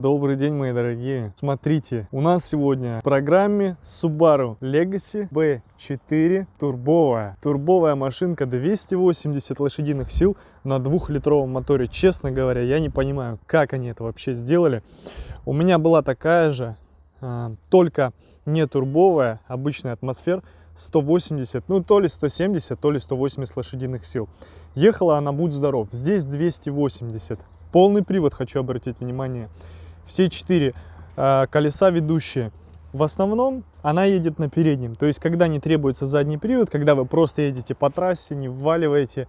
Добрый день, мои дорогие. Смотрите, у нас сегодня в программе Subaru Legacy B4 турбовая. Турбовая машинка 280 лошадиных сил на 2-литровом моторе. Честно говоря, я не понимаю, как они это вообще сделали. У меня была такая же, только не турбовая, обычный атмосфер, 180, ну то ли 170, то ли 180 лошадиных сил. Ехала она, будь здоров. Здесь 280. Полный привод, хочу обратить внимание. Все 4 колеса ведущие. В основном она едет на переднем. То есть, когда не требуется задний привод, когда вы просто едете по трассе, не вваливаете,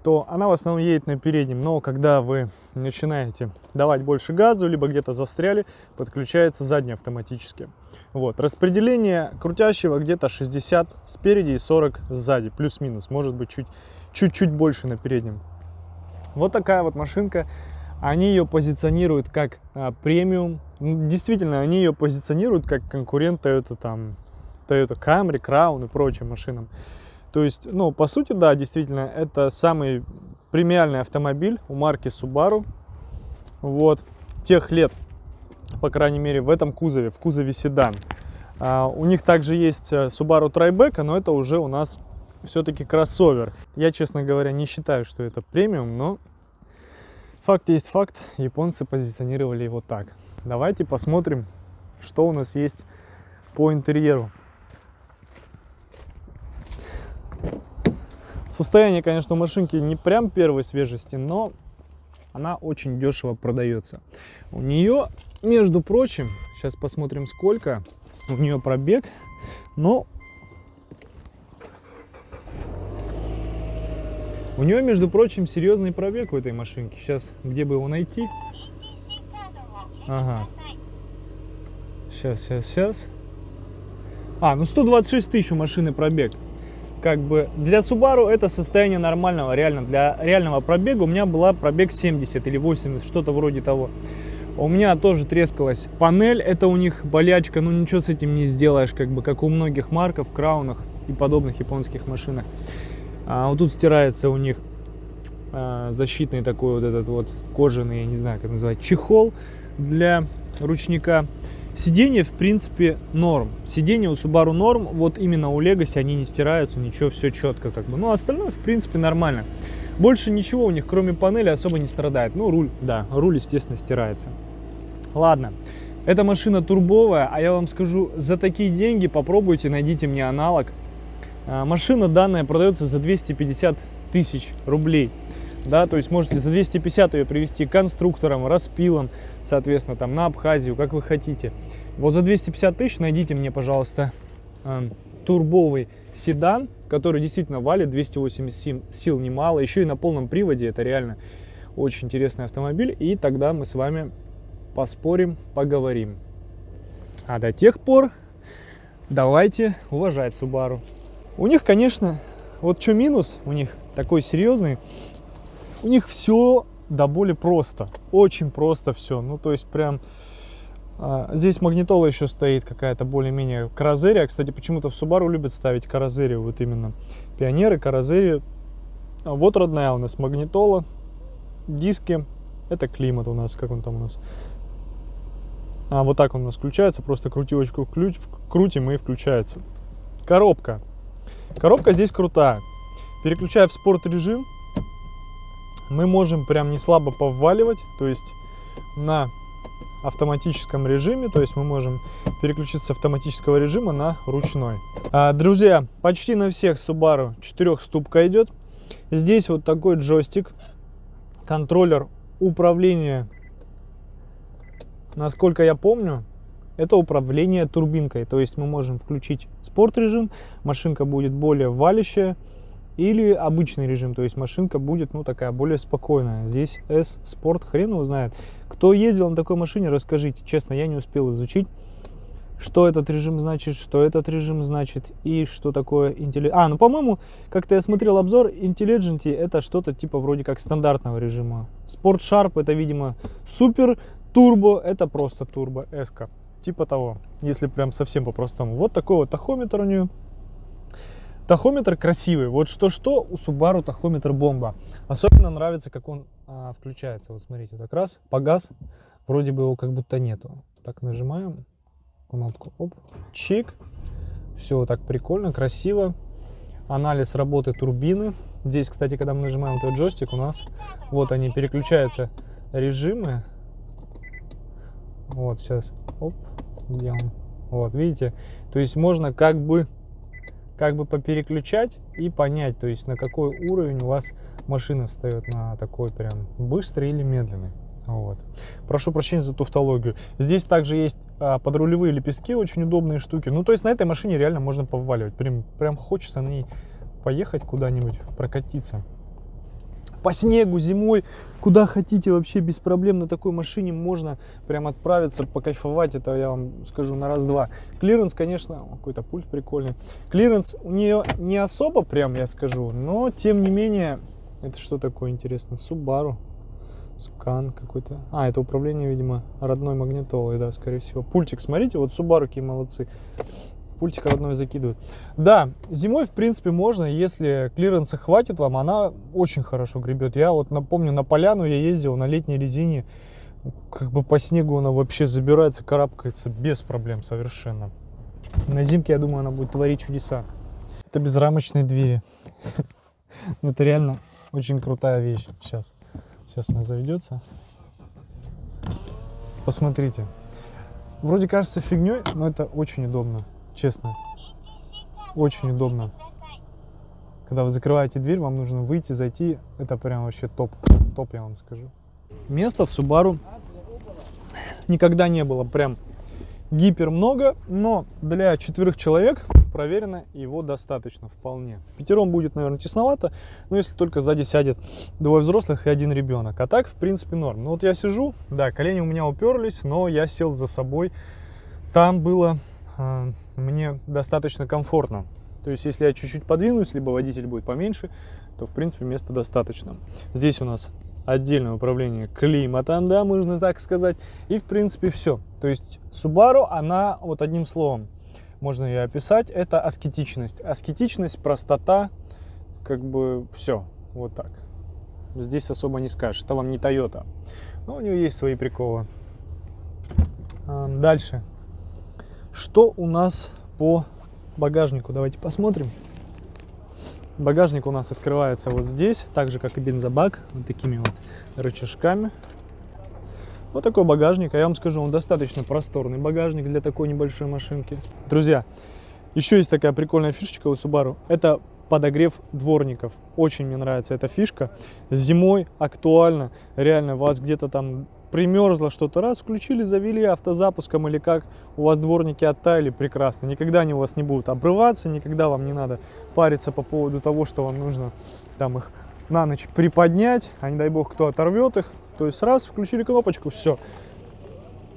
то она в основном едет на переднем. Но когда вы начинаете давать больше газу, либо где-то застряли, подключается задний автоматически. Вот. Распределение крутящего где-то 60 спереди и 40 сзади. Плюс-минус. Может быть, чуть-чуть больше на переднем. Вот такая вот машинка. Они ее позиционируют как премиум. Действительно, они ее позиционируют как конкурент Toyota Camry, Crown и прочим машинам. То есть, ну, по сути, да, действительно, это самый премиальный автомобиль у марки Subaru. Вот, тех лет, по крайней мере, в этом кузове, в кузове седан. У них также есть Subaru Tribeca, но это уже у нас все-таки кроссовер. Я, честно говоря, не считаю, что это премиум, но факт есть факт, японцы позиционировали его так. Давайте посмотрим, что у нас есть по интерьеру. Состояние, конечно, у машинки не прям первой свежести, но она очень дешево продается. У нее, между прочим, сейчас посмотрим, сколько у нее пробег, но у нее, между прочим, серьезный пробег у этой машинки. Сейчас, где бы его найти? Ага. Сейчас. Ну 126 тысяч у машины пробег. Как бы для Subaru это состояние нормального, реально. Для реального пробега у меня была пробег 70 или 80, что-то вроде того. У меня тоже трескалась панель, это у них болячка, ну ничего с этим не сделаешь, как у многих марков, краунах и подобных японских машинах. Вот тут стирается у них защитный такой вот этот вот кожаный, я не знаю, как назвать, чехол для ручника. Сиденье, в принципе, норм. Сиденье у Subaru норм, вот именно у Legacy они не стираются, ничего, все четко как бы. Ну, остальное, в принципе, нормально. Больше ничего у них, кроме панели, особо не страдает. Ну, руль, да, руль, естественно, стирается. Ладно, эта машина турбовая, а я вам скажу, за такие деньги попробуйте, найдите мне аналог. Машина данная продается за 250 тысяч рублей. Да, то есть можете за 250 ее привезти конструктором, распилом, соответственно, там на Абхазию, как вы хотите. Вот за 250 тысяч найдите мне, пожалуйста, турбовый седан, который действительно валит 280 сил немало, еще и на полном приводе. Это реально очень интересный автомобиль, и тогда мы с вами поспорим, поговорим. А до тех пор давайте уважать Subaru. У них, конечно, вот что минус у них такой серьезный, у них все до боли просто, очень просто все. Ну, то есть прям здесь магнитола еще стоит какая-то более-менее, каррозерия. Кстати, почему-то в Subaru любят ставить каррозерию, вот именно пионеры, каррозерию. Вот родная у нас магнитола, диски, это климат у нас, как он там у нас. Вот так он у нас включается, просто крутилочку крутим и включается. Коробка здесь крутая. Переключая в спорт режим, мы можем прям не слабо повваливать, то есть на автоматическом режиме, то есть мы можем переключиться с автоматического режима на ручной. Друзья, почти на всех Subaru 4-ступка идет. Здесь вот такой джойстик, контроллер управления, насколько я помню, это управление турбинкой, то есть мы можем включить спорт режим, машинка будет более валящая, или обычный режим, то есть машинка будет, ну, такая более спокойная. Здесь S-Sport, хрен его знает. Кто ездил на такой машине, расскажите. Честно, я не успел изучить, что этот режим значит, и что такое Intelligent. Ну, по-моему, как-то я смотрел обзор, Intelligent это что-то типа вроде как стандартного режима. Sport Sharp это, видимо, супер, турбо это просто турбо, S-ка. Типа того, если прям совсем по-простому. Вот такой вот тахометр у нее. Тахометр красивый. Вот что-что, у Subaru тахометр бомба. Особенно нравится, как он включается. Вот смотрите, так раз, погас, вроде бы его как будто нету. Так, нажимаем кнопку, оп, чик. Все так прикольно, красиво. Анализ работы турбины. Здесь, кстати, когда мы нажимаем этот джойстик, у нас вот они переключаются режимы. Вот сейчас, оп, где он? Вот, видите? То есть можно как бы попереключать и понять, то есть на какой уровень у вас машина встает, на такой прям быстрый или медленный. Вот. Прошу прощения за тавтологию. Здесь также есть подрулевые лепестки, очень удобные штуки. Ну, то есть на этой машине реально можно поваливать. Прям хочется на ней поехать куда-нибудь, прокатиться. По снегу, зимой, куда хотите, вообще без проблем на такой машине можно прям отправиться, покайфовать. Это я вам скажу на раз-два. Клиренс, конечно, какой-то пульт прикольный. Клиренс у нее не особо прям, я скажу, но тем не менее, это что такое интересно? Subaru. Скан какой-то. Это управление, видимо, родной магнитолой, да, скорее всего. Пультик, смотрите, вот Subaru какие молодцы. Пультик родной закидывают. Да, зимой, в принципе, можно, если клиренса хватит вам, она очень хорошо гребет. Я вот напомню, на поляну я ездил на летней резине, как бы по снегу она вообще забирается, карабкается без проблем совершенно. На зимке, я думаю, она будет творить чудеса. Это безрамочные двери. Это реально очень крутая вещь. Сейчас она заведется. Посмотрите. Вроде кажется фигней, но это очень удобно. Честно. Очень удобно. Когда вы закрываете дверь, вам нужно выйти, зайти. Это прям вообще топ. Топ, я вам скажу. Места в Subaru никогда не было прям гипер много, но для 4 человек проверено, его достаточно вполне. 5 будет, наверное, тесновато, но если только сзади сядет 2 взрослых и 1 ребенок. А так, в принципе, норм. Ну вот я сижу, да, колени у меня уперлись, но я сел за собой. Там было мне достаточно комфортно. То есть, если я чуть-чуть подвинусь, либо водитель будет поменьше, то, в принципе, места достаточно. Здесь у нас отдельное управление климатом, да, можно так сказать. И, в принципе, все. То есть, Subaru, она, вот одним словом, можно ее описать, это аскетичность. Аскетичность, простота, как бы все. Вот так. Здесь особо не скажешь. Это вам не Toyota. Но у нее есть свои приколы. Дальше. Что у нас по багажнику? Давайте посмотрим. Багажник у нас открывается вот здесь, так же как и бензобак, вот такими вот рычажками. Вот такой багажник, а я вам скажу, он достаточно просторный багажник для такой небольшой машинки. Друзья, еще есть такая прикольная фишечка у Subaru, это подогрев дворников. Очень мне нравится эта фишка. Зимой актуально, реально вас где-то там примерзло что-то, раз включили, завели автозапуском или как, у вас дворники оттаяли, прекрасно. Никогда они у вас не будут обрываться, никогда вам не надо париться по поводу того, что вам нужно там их на ночь приподнять, а не дай бог кто оторвет их. То есть раз, включили кнопочку, все.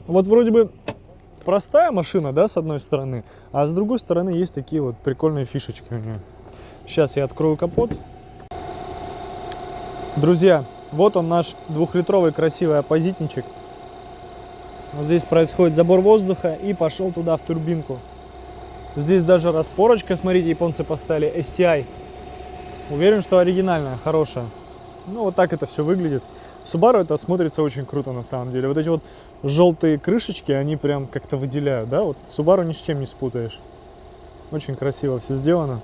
Вот вроде бы простая машина, да, с одной стороны, а с другой стороны есть такие вот прикольные фишечки у нее. Сейчас я открою капот. Друзья, вот он наш 2-литровый красивый оппозитничек. Вот здесь происходит забор воздуха и пошел туда в турбинку. Здесь даже распорочка, смотрите, японцы поставили STI. Уверен, что оригинальная, хорошая. Ну вот так это все выглядит. В Subaru это смотрится очень круто на самом деле. Вот эти вот желтые крышечки, они прям как-то выделяют, да? Вот Subaru ни с чем не спутаешь. Очень красиво все сделано.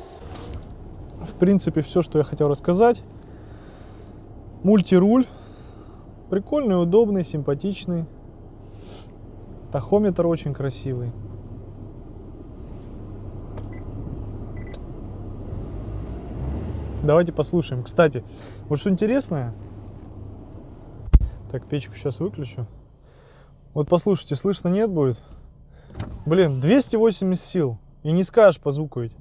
В принципе, все, что я хотел рассказать. Мультируль. Прикольный, удобный, симпатичный. Тахометр очень красивый. Давайте послушаем. Кстати, вот что интересное. Так, печку сейчас выключу. Вот послушайте, слышно нет будет? Блин, 280 сил. И не скажешь по звуку ведь.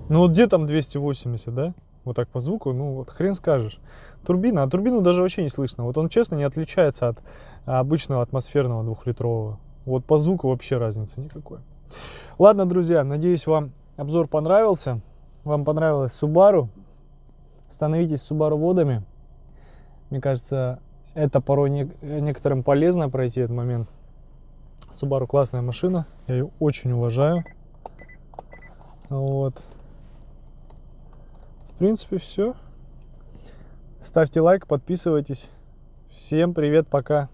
Ну вот где там 280, да? Вот так по звуку, ну вот хрен скажешь. Турбина, а турбину даже вообще не слышно. Вот он, честно, не отличается от обычного атмосферного 2-литрового. Вот по звуку вообще разницы никакой. Ладно, друзья, надеюсь, вам обзор понравился. Вам понравилась Subaru. Становитесь Subaru водами. Мне кажется, это порой некоторым полезно пройти этот момент. Subaru классная машина. Я ее очень уважаю. Вот. В принципе, все. Ставьте лайк, подписывайтесь. Всем привет, пока.